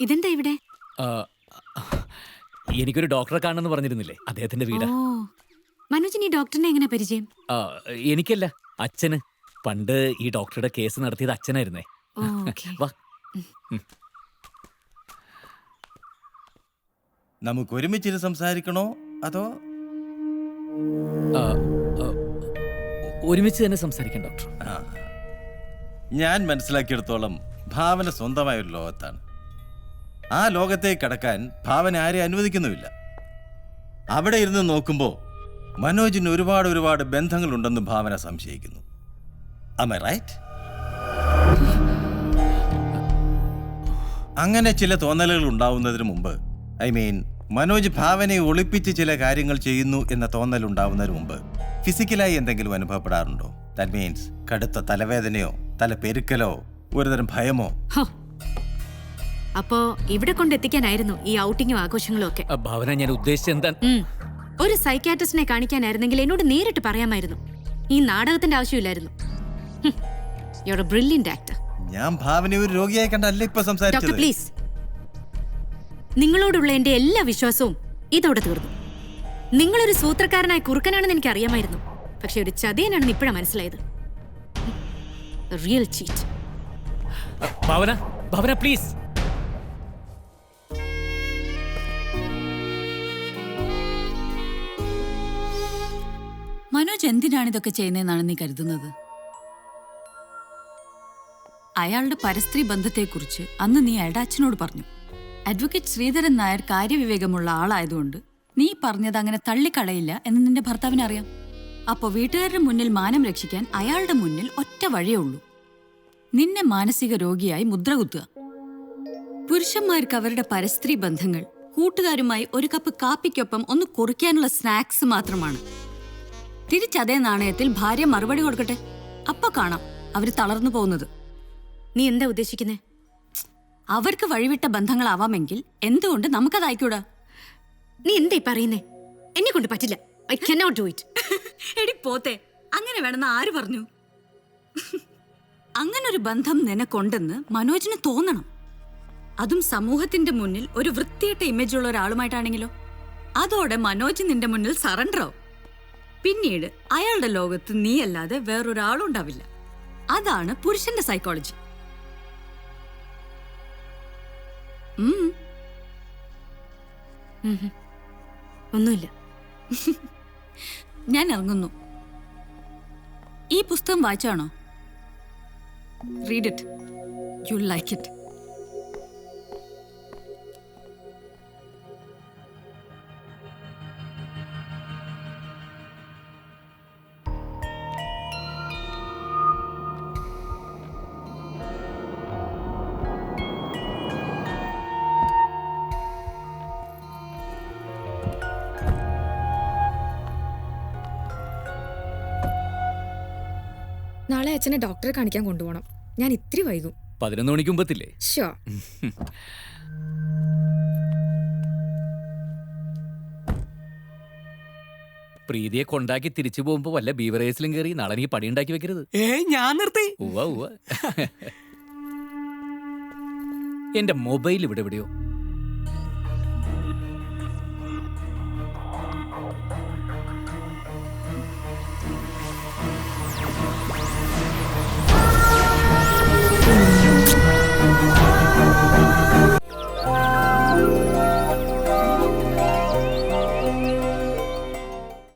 ഇതെന്താ ഇവിടെ? ആ, എനിക്കൊരു ഡോക്ടറെ കാണണമെന്ന് പറഞ്ഞിരുന്നില്ലേ, അദ്ദേഹത്തിന്റെ വീടാ. ഓ, മനോജിന് ഈ ഡോക്ടറിനെ എങ്ങനെ പരിചയം? ആ, എനിക്കല്ല, അച്ഛന്. പണ്ട് ഈ ഡോക്ടറുടെ കേസ് നടത്തിയത് അച്ഛനായിരുന്നേ. ഓ, ഓക്കേ. വാ. നമുക്ക് ഒരുമിച്ചിട്ട് സംസാരിക്കണോ അതോ? ആ, ആ, ഒരുമിച്ച് തന്നെ സംസാരിക്കാം ഡോക്ടർ. ഞാൻ മനസ്സിലാക്കിയെടുത്തോളം ഭാവന സ്വന്തമായ ഒരു ലോകത്താണ്. ആ ലോകത്തേക്ക് കടക്കാൻ ഭാവന ആരെ അനുവദിക്കുന്നുമില്ല. അവിടെ ഇരുന്ന് നോക്കുമ്പോൾ മനോജിന് ഒരുപാട് ബന്ധങ്ങളുണ്ടെന്ന് ഭാവന സംശയിക്കുന്നു. Am I right? അങ്ങനെ ചില തോന്നലുകൾ ഉണ്ടാവുന്നതിന് മുമ്പ്, മനോജ് ഭാവനയെ ഒളിപ്പിച്ച് ചില കാര്യങ്ങൾ ചെയ്യുന്നു എന്ന തോന്നൽ ഉണ്ടാവുന്നതിന് മുമ്പ് ഫിസിക്കലായി എന്തെങ്കിലും അനുഭവപ്പെടാറുണ്ടോ? ദാറ്റ് മീൻസ് കടുത്ത തലവേദനയോ തലപ്പെരുക്കലോ ഒരുതരം ഭയമോ? അപ്പോ ഇവിടെ കൊണ്ടെത്തിക്കാനായിരുന്നു ഈ ഔട്ടിങ്ങും ആഘോഷങ്ങളും ഒക്കെ. ഭാവന, ഞാൻ ഉദ്ദേശിച്ചത് എന്താ? ഒരു സൈക്യാട്രിസ്റ്റിനെ കാണിക്കാനായിരുന്നെങ്കിൽ എന്നോട് നേരിട്ട് പറയാമായിരുന്നു. ഈ നാടകത്തിന്റെ ആവശ്യമില്ലായിരുന്നു. You are a brilliant actor. ഞാൻ ഭാവനയെ ഒരു രോഗിയായി കണ്ടല്ല ഇപ്പൊ സംസാരിച്ചത്. ഡോക്ടർ പ്ലീസ്, നിങ്ങളോടുള്ള എന്റെ എല്ലാ വിശ്വാസവും ഇതോടെ തീർന്നു. നിങ്ങളൊരു സൂത്രക്കാരനായ കുറുക്കനാണെന്ന് എനിക്ക് അറിയാമായിരുന്നു. പക്ഷെ ഒരു ചതിയനാണെന്ന് ഇപ്പോഴാണ് മനസ്സിലായത്. Real cheat. Bhavana, Bhavana please. Manoj എന്തിനാണ് ഇതൊക്കെ ചെയ്യുന്നതെന്നാണ് നീ കരുതുന്നത്? അയാളുടെ പരസ്ത്രീ ബന്ധത്തെക്കുറിച്ച് അന്ന് നീ അയാളുടെ അച്ഛനോട് പറഞ്ഞു. അഡ്വക്കേറ്റ് ശ്രീധരൻ നായർ കാര്യവിവേകമുള്ള ആളായതുകൊണ്ട് നീ പറഞ്ഞത് അങ്ങനെ തള്ളിക്കളയില്ല എന്ന് നിന്റെ ഭർത്താവിന് അറിയാം. അപ്പോ വീട്ടുകാരുടെ മുന്നിൽ മാനം രക്ഷിക്കാൻ അയാളുടെ മുന്നിൽ ഒറ്റ വഴിയേ ഉള്ളൂ: നിന്നെ മാനസിക രോഗിയായി മുദ്ര കുത്തുക. പുരുഷന്മാർക്ക് അവരുടെ പരസ്ത്രീ ബന്ധങ്ങൾ കൂട്ടുകാരുമായി ഒരു കപ്പ് കാപ്പിക്കൊപ്പം ഒന്ന് കുറിക്കാനുള്ള സ്നാക്സ് മാത്രമാണ്. തിരിച്ചതേ നാണയത്തിൽ ഭാര്യ മറുപടി കൊടുക്കട്ടെ. അപ്പൊ കാണാം അവര് തളർന്നു പോകുന്നത്. നീ എന്താ ഉദ്ദേശിക്കുന്നേ? അവർക്ക് വഴിവിട്ട ബന്ധങ്ങളാവാമെങ്കിൽ എന്തുകൊണ്ട് നമുക്കതായിക്കൂടാ? നീ എന്തായി പറയുന്നേ? എന്നെ കൊണ്ട് പറ്റില്ല. I cannot do it. എടി പോത്തെ, അങ്ങനെ വേണമെന്ന് ആര് പറഞ്ഞു? അങ്ങനൊരു ബന്ധം നിനക്കൊണ്ടെന്ന് മനോജിന് തോന്നണം. അതും സമൂഹത്തിന്റെ മുന്നിൽ ഒരു വൃത്തിയിട്ട ഇമേജ് ഉള്ള ഒരാളുമായിട്ടാണെങ്കിലോ? അതോടെ മനോജ് നിന്റെ മുന്നിൽ സറണ്ടർ ആവും. പിന്നീട് അയാളുടെ ലോകത്ത് നീയല്ലാതെ വേറൊരാളുണ്ടാവില്ല. അതാണ് പുരുഷന്റെ സൈക്കോളജി. ഒന്നുമില്ല. ഞാൻ ഇറങ്ങുന്നു. ഈ പുസ്തകം വായിച്ചാണോ? Read it, you like it. നാളെ അച്ഛനെ ഡോക്ടറെ കാണിക്കാൻ കൊണ്ടുപോകണം. ഞാൻ ഇത്തിരി വൈകും. 11 മണിക്ക് മുമ്പത്തില്ലേ? ഷുവർ. പ്രീതിയെ കൊണ്ടാക്കി തിരിച്ചു പോകുമ്പോ വല്ല ബീവറേസിലും കയറി നാളെ നീ പണി ഉണ്ടാക്കി വെക്കരുത്. ഞാൻ നിർത്തി. ഉവ്വ ഉവ്വ. എന്റെ മൊബൈൽ ഇവിടെ എവിടെയോ.